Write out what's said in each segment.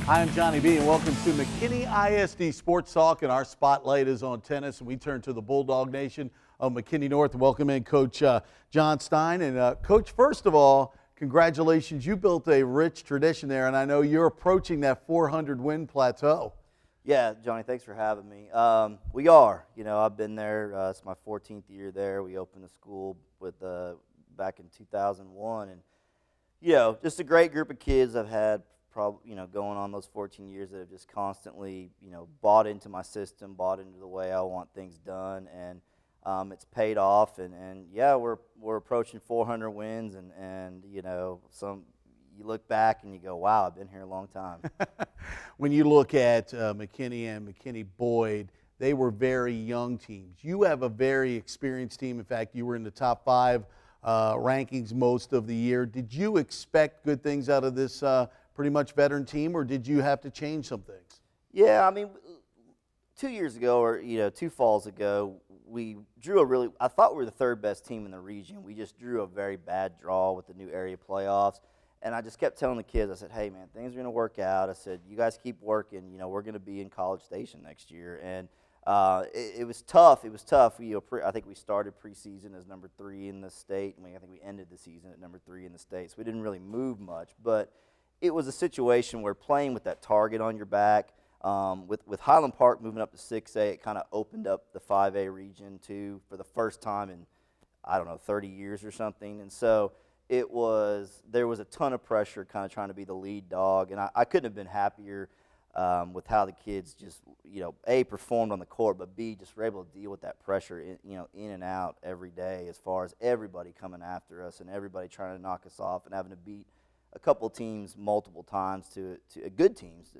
Hi, I'm Johnny B, and welcome to McKinney ISD Sports Talk, and our spotlight is on tennis, and we turn to the Bulldog Nation of McKinney North and welcome in Coach John Stein. And Coach, first of all, congratulations. You built a rich tradition there, and I know you're approaching that 400-win plateau. Yeah, Johnny, thanks for having me. We are. I've been there. It's my 14th year there. We opened the school with back in 2001, and just a great group of kids I've had. Going on those 14 years that have just constantly, bought into my system, bought into the way I want things done, and it's paid off. And yeah, we're approaching 400 wins, and you look back and you go, wow, I've been here a long time. When you look at McKinney and McKinney Boyd, they were very young teams. You have a very experienced team. In fact, you were in the top 5 rankings most of the year. Did you expect good things out of this pretty much veteran team, or did you have to change some things? Yeah, I mean, 2 years ago, or 2 falls ago, we drew I thought we were the 3rd best team in the region. We just drew a very bad draw with the new area playoffs, and I just kept telling the kids, I said, hey man, things are going to work out. I said, you guys keep working. We're going to be in College Station next year, and it was tough. It was tough. I think we started preseason as number 3 in the state, and I think we ended the season at number 3 in the state. So we didn't really move much, but it was a situation where playing with that target on your back, with Highland Park moving up to 6A, it kind of opened up the 5A region too for the first time in, 30 years or something. And so there was a ton of pressure kind of trying to be the lead dog, and I couldn't have been happier with how the kids just, A, performed on the court, but B, just were able to deal with that pressure in and out every day, as far as everybody coming after us and everybody trying to knock us off and having to beat a couple teams multiple times to good teams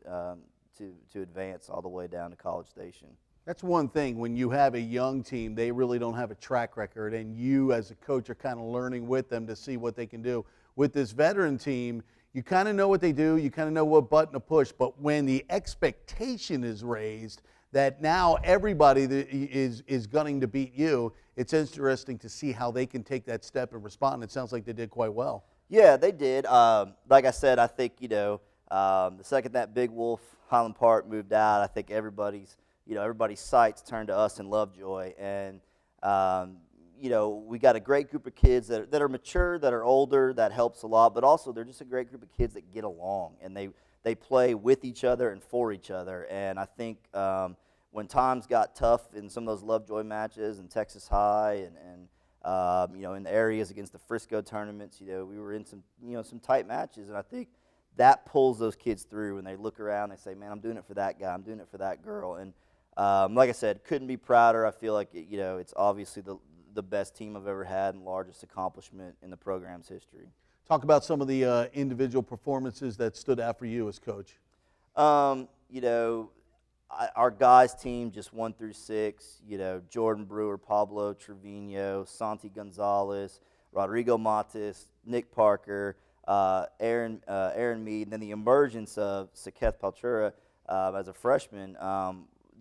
to advance all the way down to College Station. That's one thing. When you have a young team, they really don't have a track record, and you as a coach are kind of learning with them to see what they can do. With this veteran team, you kind of know what they do, you kind of know what button to push, but when the expectation is raised that now everybody is gunning to beat you, it's interesting to see how they can take that step and respond. It sounds like they did quite well. Yeah, they did. Like I said, I think, the second that Big Wolf Highland Park moved out, I think everybody's sights turned to us in Lovejoy. And, we got a great group of kids that are mature, that are older, that helps a lot, but also they're just a great group of kids that get along, and they play with each other and for each other. And I think when times got tough in some of those Lovejoy matches and Texas High and in the areas against the Frisco tournaments, we were in some tight matches, and I think that pulls those kids through, and they look around, they say, man, I'm doing it for that guy, I'm doing it for that girl. And like I said, couldn't be prouder. I feel like it's obviously the best team I've ever had and largest accomplishment in the program's history. Talk about some of the individual performances that stood out for you as coach. Our guys team, just 1 through 6, Jordan Brewer, Pablo Trevino, Santi Gonzalez, Rodrigo Matis, Nick Parker, Aaron Mead, and then the emergence of Saketh Paltura as a freshman,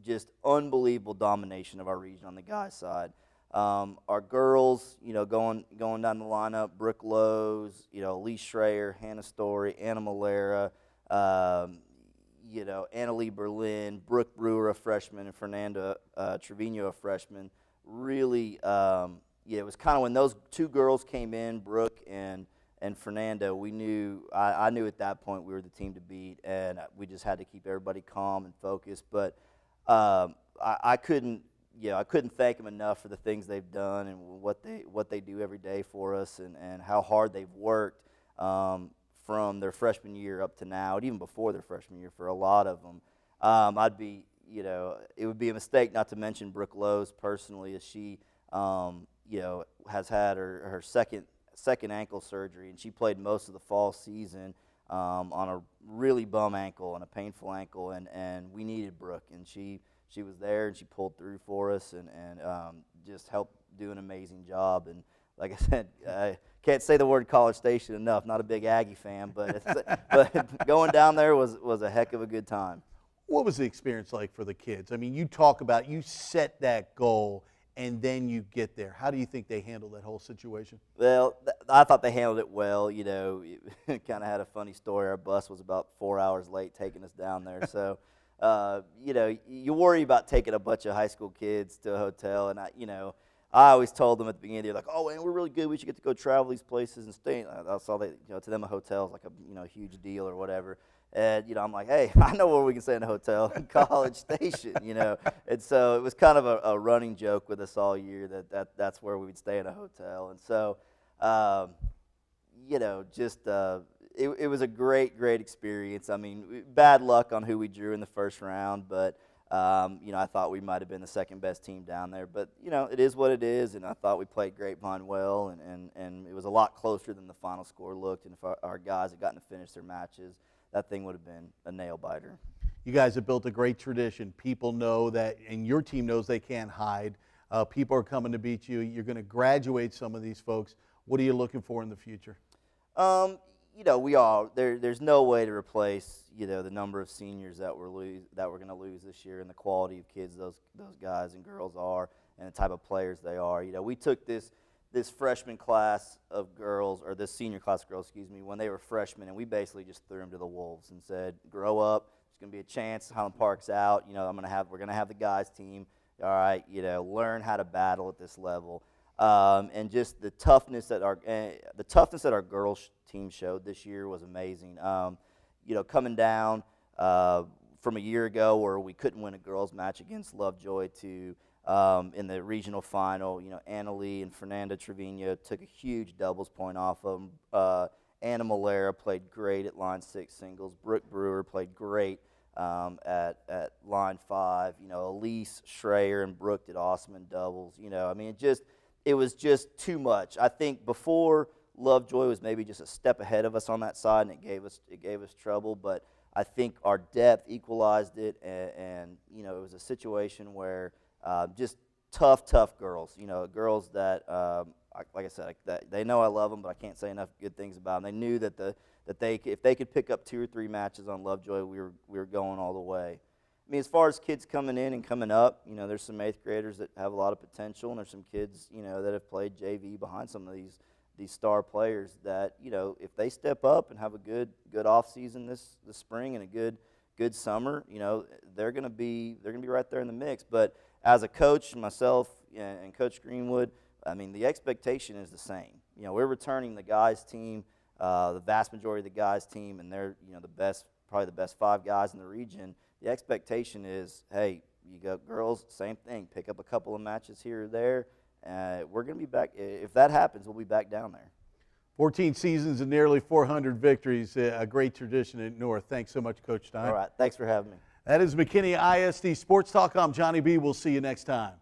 just unbelievable domination of our region on the guys' side. Our girls, going down the lineup, Brooke Lowe's, Lee Schreier, Hannah Story, Anna Malera, Anna Lee Berlin, Brooke Brewer, a freshman, and Fernanda Trevino, a freshman. Really, it was kind of when those 2 girls came in, Brooke and Fernanda, I knew at that point we were the team to beat, and we just had to keep everybody calm and focused. But I couldn't thank them enough for the things they've done and what they do every day for us, and how hard they've worked from their freshman year up to now, and even before their freshman year for a lot of them. It would be a mistake not to mention Brooke Lowe's personally, as she, has had her second ankle surgery, and she played most of the fall season on a really bum ankle and a painful ankle, and we needed Brooke, and she was there, and she pulled through for us, and just helped do an amazing job. And like I said, I can't say the word College Station enough. Not a big Aggie fan, but going down there was a heck of a good time. What was the experience like for the kids? I mean, you talk about you set that goal and then you get there. How do you think they handled that whole situation? Well, I thought they handled it well. You know, kind of had a funny story. Our bus was about 4 hours late taking us down there. So, you know, you worry about taking a bunch of high school kids to a hotel. And, I always told them at the beginning, they're like, oh, man, we're really good. We should get to go travel these places and stay. I saw that, to them a hotel is like a, huge deal or whatever. And, I'm like, hey, I know where we can stay in a hotel in College Station, And so it was kind of a running joke with us all year that's where we would stay in a hotel. And so, it was a great experience. I mean, bad luck on who we drew in the first round, but, I thought we might have been the second best team down there. But, it is what it is, and I thought we played Grapevine well, and it was a lot closer than the final score looked. And if our guys had gotten to finish their matches, that thing would have been a nail-biter. You guys have built a great tradition. People know that, and your team knows they can't hide. People are coming to beat you. You're going to graduate some of these folks. What are you looking for in the future? We are. There's no way to replace, the number of seniors that we're going to lose this year, and the quality of kids those guys and girls are, and the type of players they are. We took this freshman class of girls, or this senior class of girls, when they were freshmen, and we basically just threw them to the wolves and said, grow up. There's going to be a chance. Highland Park's out. We're going to have the guys team. All right, learn how to battle at this level. And just the toughness that our girls team showed this year was amazing. Coming down from a year ago where we couldn't win a girls match against Lovejoy to in the regional final, Anna Lee and Fernanda Trevino took a huge doubles point off of them. Anna Malera played great at line 6 singles. Brooke Brewer played great at line 5. Elise Schreier and Brooke did awesome in doubles. It was just too much. I think before Lovejoy was maybe just a step ahead of us on that side, and it gave us trouble. But I think our depth equalized it, and it was a situation where just tough girls. Girls that, like I said, that they know I love them, but I can't say enough good things about them. They knew that if they could pick up 2 or 3 matches on Lovejoy, we were going all the way. I mean, as far as kids coming in and coming up, there's some 8th graders that have a lot of potential, and there's some kids, that have played JV behind some of these star players that, if they step up and have a good off season this spring and a good summer, they're going to be right there in the mix. But as a coach, myself and Coach Greenwood, I mean, the expectation is the same. We're returning the guys team, the vast majority of the guys team, and they're probably the best 5 guys in the region. The expectation is, hey, you go girls, same thing. Pick up a couple of matches here or there. We're going to be back. If that happens, we'll be back down there. 14 seasons and nearly 400 victories, a great tradition at North. Thanks so much, Coach Stein. All right, thanks for having me. That is McKinney ISD Sports Talk. I'm Johnny B. We'll see you next time.